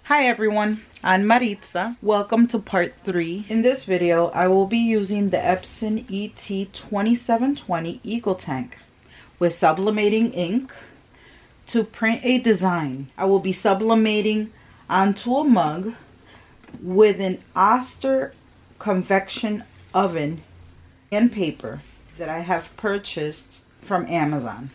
Hi everyone, I'm Maritza. Welcome to part 3. In this video, I will be using the Epson ET2720 Ecotank with sublimating ink to print a design. I will be sublimating onto a mug with an Oster Convection oven and paper that I have purchased from Amazon.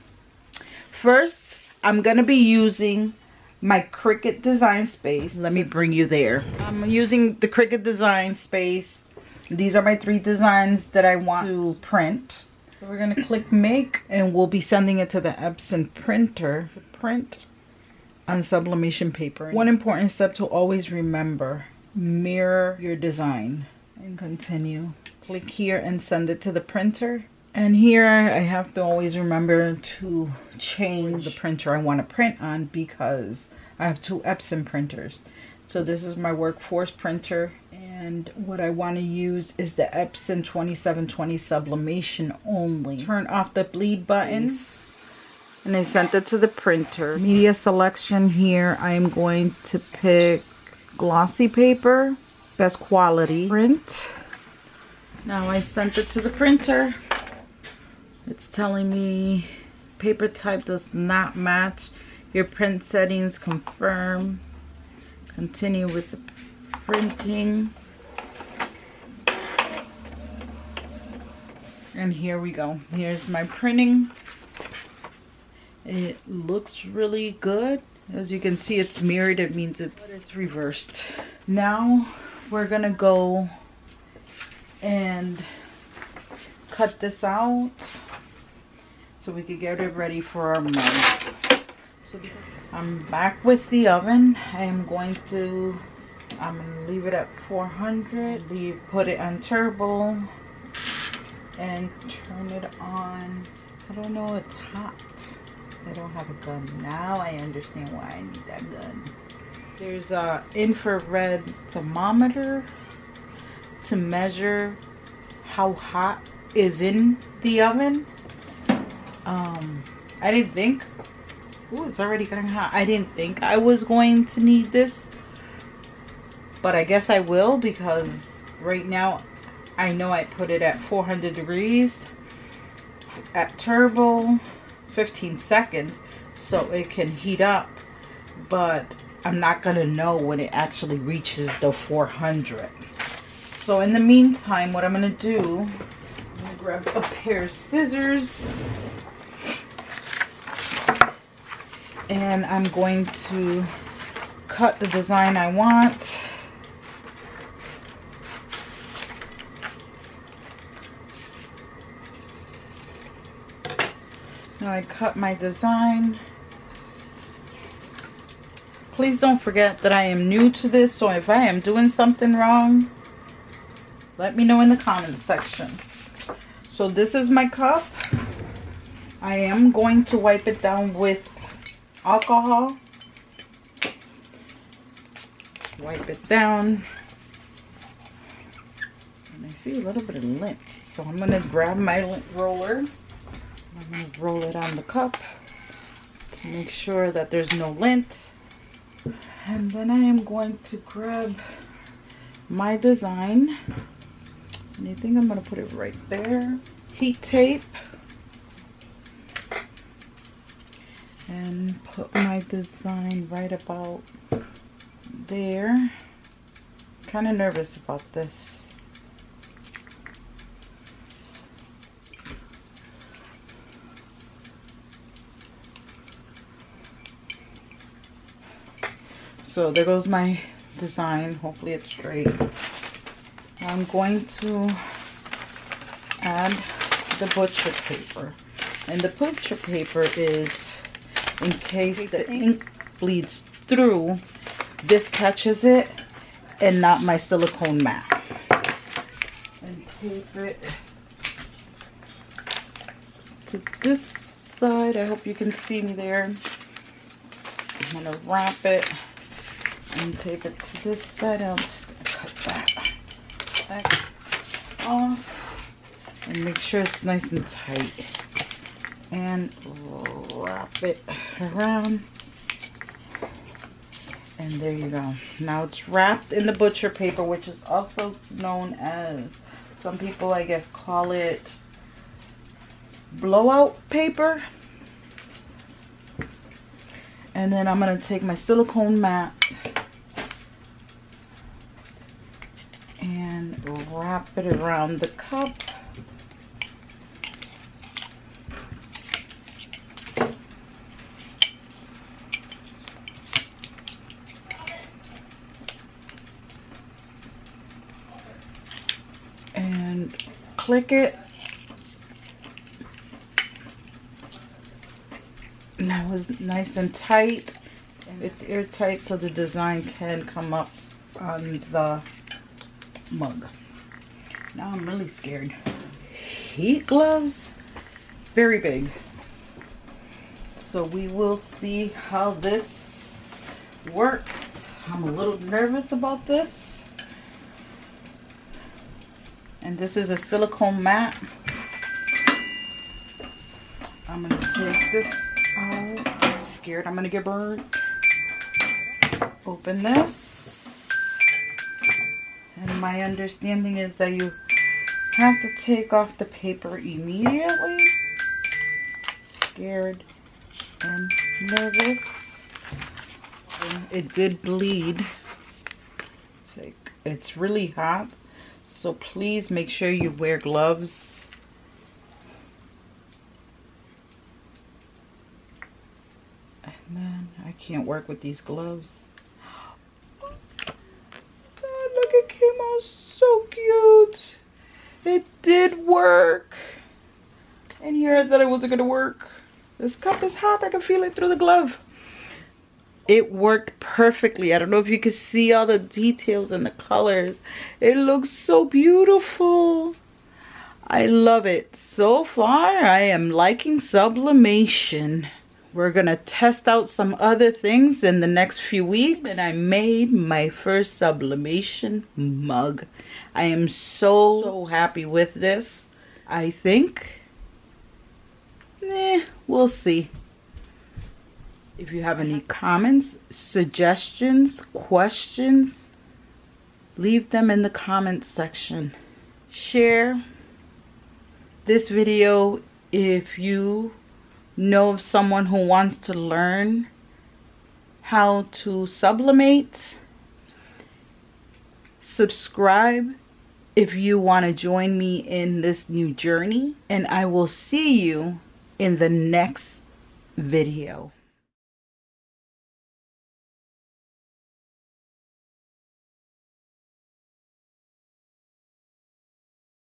First, I'm going to be using my Cricut design space. Let me bring you there. I'm using the Cricut design space. These are my 3 designs that I want to print. So we're going to click make and we'll be sending it to the Epson printer to print on sublimation paper. One important step to always remember: mirror your design and continue. Click here and send it to the printer. And here I have to always remember to change the printer I want to print on because I have 2 Epson printers. So this is my workforce printer, and what I want to use is the Epson 2720 sublimation only. Turn off the bleed button and I sent it to the printer. Media selection here, I am going to pick glossy paper, best quality. Print. Now I sent it to the printer. It's telling me paper type does not match your print settings. Confirm. Continue with the printing. And here we go. Here's my printing. It looks really good. As you can see, it's mirrored. It means it's reversed. Now we're gonna go and cut this out so we could get it ready for our mug. So I'm back with the oven. I'm gonna leave it at 400. Put it on turbo and turn it on. I don't know, it's hot. I don't have a gun. Now I understand why I need that gun. There's a infrared thermometer to measure how hot is in the oven. I didn't think, it's already getting hot. I didn't think I was going to need this, but I guess I will, because right now I know I put it at 400 degrees at turbo, 15 seconds, so it can heat up, but I'm not gonna know when it actually reaches the 400. So in the meantime, what I'm gonna do, I'm gonna grab a pair of scissors and I'm going to cut the design I want. Now I cut my design. Please don't forget that I am new to this, so if I am doing something wrong, let me know in the comments section. So this is my cup. I am going to wipe it down with alcohol. Wipe it down. And I see a little bit of lint. So I'm going to grab my lint roller. I'm going to roll it on the cup to make sure that there's no lint. And then I am going to grab my design. And I think I'm going to put it right there. Heat tape. And put my design right about there. Kind of nervous about this. So there goes my design. Hopefully it's straight. I'm going to add the butcher paper. And the butcher paper is in case the ink bleeds through, this catches it and not my silicone mat. And tape it to this side. I hope you can see me there. I'm gonna wrap it and tape it to this side. I'm just gonna cut that off and make sure it's nice and tight. And wrap it around And there you go. Now it's wrapped in the butcher paper, which is also known as, some people I guess call it blowout paper. And then I'm going to take my silicone mat and wrap it around the cup. And click it. That was nice and tight. It's airtight so the design can come up on the mug. Now I'm really scared. Heat gloves, very big. So we will see how this works. I'm a little nervous about this. And this is a silicone mat. I'm gonna take this out. I'm scared I'm gonna get burned. Open this. And my understanding is that you have to take off the paper immediately. Scared and nervous. And it did bleed. It's really hot. So please make sure you wear gloves. And then I can't work with these gloves. God, look, it came out so cute. It did work. And here I thought it wasn't gonna work. This cup is hot. I can feel it through the glove. It worked perfectly. I don't know if you can see all the details and the colors. It looks so beautiful. I love it. So far, I am liking Sublimation. We're gonna test out some other things in the next few weeks. And I made my first Sublimation mug. I am so happy with this. I think, we'll see. If you have any comments, suggestions, questions, leave them in the comments section. Share this video if you know of someone who wants to learn how to sublimate. Subscribe if you want to join me in this new journey. And I will see you in the next video.